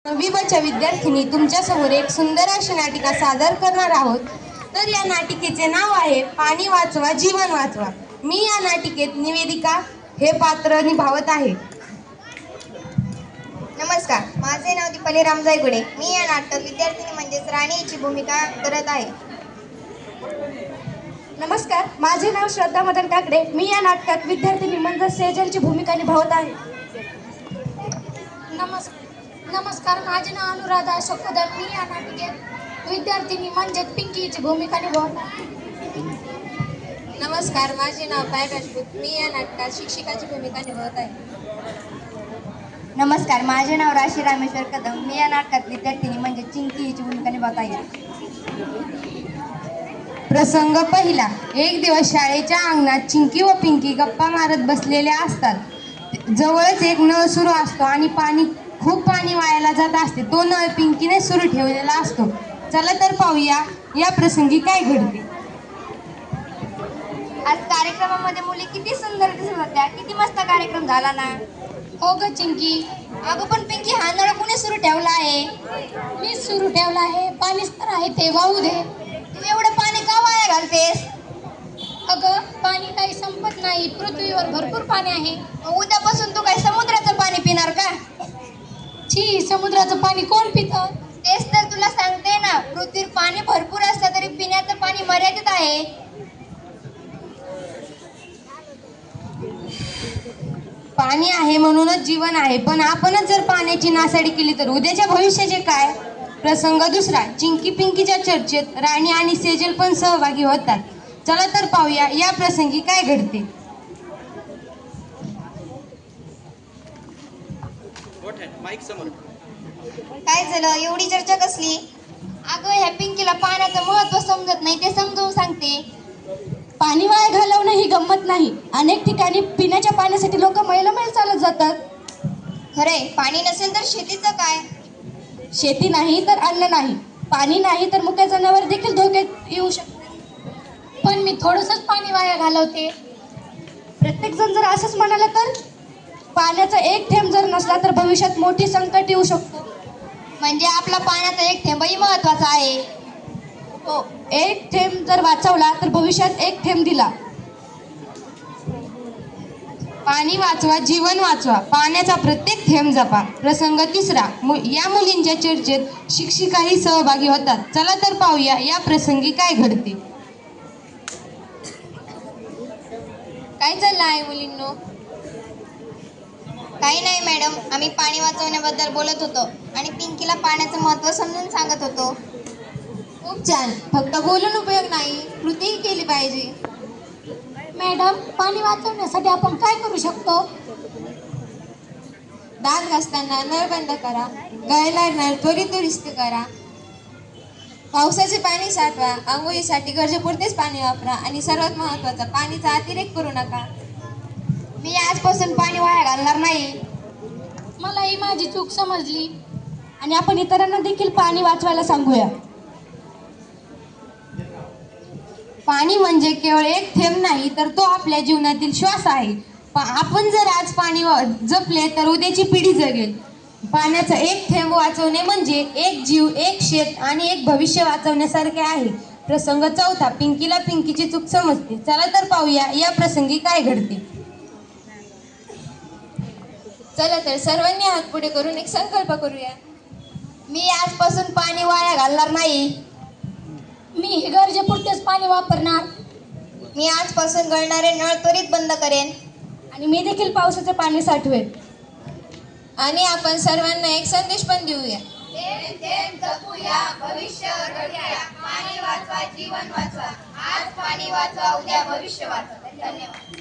विभाच्या विद्यार्थिनी तुमच्यासमोर एक सुंदर अशी नाटिका सादर करणार आहोत। तर या नाटिकेचे नाव आहे पाणी वाचवा जीवन वाचवा। मी या नाटिकेत निवेदिका हे पात्र निभावत आहे। नमस्कार, माझे नाव दीपाली रामजाई गुडे। मी या नाटकात विद्यार्थिनी म्हणजेच राणी हिची भूमिका करत आहे। नमस्कार, माझे नाव श्रद्धा मदन काकडे। मी या नाटकात विद्यार्थिनी म्हणजेच सेजलची भूमिका निभावत आहे। नमस्कार, माझे नाव अनुराधा अशोक कदम। मी या नाटिकेत विद्यार्थिनी म्हणजेच पिंकीची भूमिका निभावत आहे। नमस्कार, माझे नाव पायल राजपूत। मी या नाटकात शिक्षिकाची भूमिका निभावत आहे। नमस्कार, माझे नाव राशी रामेश्वर कदम। मी या नाटकात विद्यार्थिनी म्हणजे चिंकी हिची भूमिका निभावत आहे। प्रसंग पहिला। एक दिवस शाळेच्या अंगणात चिंकी व पिंकी गप्पा मारत बसलेल्या असतात। जवळच एक नळ सुरू असतो आणि खूप पाणी वायाला जात असते। तो नळ पिंकीने सुरू ठेवलेला असतो। चला तर पाहूया या प्रसंगी काय घडते। आज कार्यक्रमामध्ये मुली किती सुंदर दिसत होत्या। किती मस्त कार्यक्रम झाला ना। हो ग चिंकी। अगं पण पिंकी, हा नळ कुणी सुरू ठेवला आहे? मी सुरू ठेवला आहे। पाणीच तर आहे, ते वाहू दे। तू एवढं पाणी का वाया घालतेस? अगं, पाणी काही संपत नाही। पृथ्वीवर भरपूर पाणी आहे। उद्यापासून तू काय समुद्राचं पाणी पिणार का? छी, समुद्राचं पाणी कोण पितं? तेच तर तुला सांगते ना, पृथ्वीवर पाणी भरपूर असलं तरी पिण्याचं पाणी मर्यादित आहे। पाणी आहे म्हणूनच जीवन आहे, पण आपणच जर पाण्याची नासाडी केली तर उद्याच्या भविष्याचे काय? प्रसंग दुसरा। चिंकी पिंकीच्या चर्चेत राणी आणि सेजल पण सहभागी होतात। चला तर पाहूया या प्रसंगी काय घडते। काय झालं? एवढी चर्चा कसली? अगं, ह्या पिंकीला पाण्याचं महत्त्व समजत नाही, ते समजावून सांगते। पाणी वाया घालवणं ही गंमत नाही। अनेक ठिकाणी पिण्याच्या पाण्यासाठी लोक मैल चालत जातात। खरे, पाणी नसेल तर शेतीचं काय? शेती नाही तर अन्न नाही। पाणी नाही तर मुक्या जनावर देखील धोक्यात येऊ शकते। पण मी थोडंसंच पाणी वाया घालवते। प्रत्येक जण जर असंच म्हणाला तर पाण्याचा एक थेंब जर नसला तर भविष्यात मोठी संकट येऊ शकतो। म्हणजे आपला पाण्याचा एक थेंबही महत्त्वाचा आहे। हो, एक थेंब जर वाचवला तर भविष्यात एक थेंब दिला। पाणी वाचवा जीवन वाचवा। पाण्याचा प्रत्येक थेंब जपा। प्रसंग तिसरा। या मुलींच्या चर्चेत शिक्षिकाही सहभागी होतात। चला तर पाहूया या प्रसंगी काय घडते। काय चाललं आहे मुलींनो? काही नाही मॅडम, आम्ही पाणी वाचवण्याबद्दल बोलत होतो आणि पिंकीला पाण्याचं महत्त्व समजून सांगत होतो। खूप छान। फक्त बोलून उपयोग नाही, कृतीही केली पाहिजे। मॅडम, पाणी वाचवण्यासाठी आपण काय करू शकतो? दात घासताना नळ बंद करा, गळला नळ त्वरित दुरुस्त करा, पावसाचे पाणी साठवा, आंघोळीसाठी गरजेपुरतेच पाणी वापरा आणि सर्वात महत्त्वाचं, पाणीचा अतिरेक करू नका। मी आजपासून पाणी वाया घालणार नाही। मला ही माझी चूक समजली आणि आपण इतरांना देखील पाणी वाचवायला सांगूया। पाणी म्हणजे केवळ एक थेंब नाही तर तो आपल्या जीवनातील श्वास आहे। आपण जर आज पाणी जपले तर उद्याची पिढी जगेल। पाण्याचा एक थेंब वाचवणे म्हणजे एक जीव, एक शेत आणि एक भविष्य वाचवण्यासारखे आहे। प्रसंग चौथा। पिंकीला पिंकीची चूक समजते। चला तर पाहूया या प्रसंगी काय घडते। चला तर सर्वांनी हात पुढे करून एक संकल्प करूया। मी आजपासून पाणी वाया घालणार नाही। मी हे गरजेपुरतेच पाणी वापरणार। मी आजपासून गळणारे नळ त्वरित बंद करेन आणि मी देखील पावसाचे पाणी साठवेन। आणि आपण सर्वांना एक संदेश पण देऊया। भविष्य घडूया। पाणी वाचवा जीवन वाचवा। आज पाणी वाचवा, उद्या भविष्य वाचवा। धन्यवाद।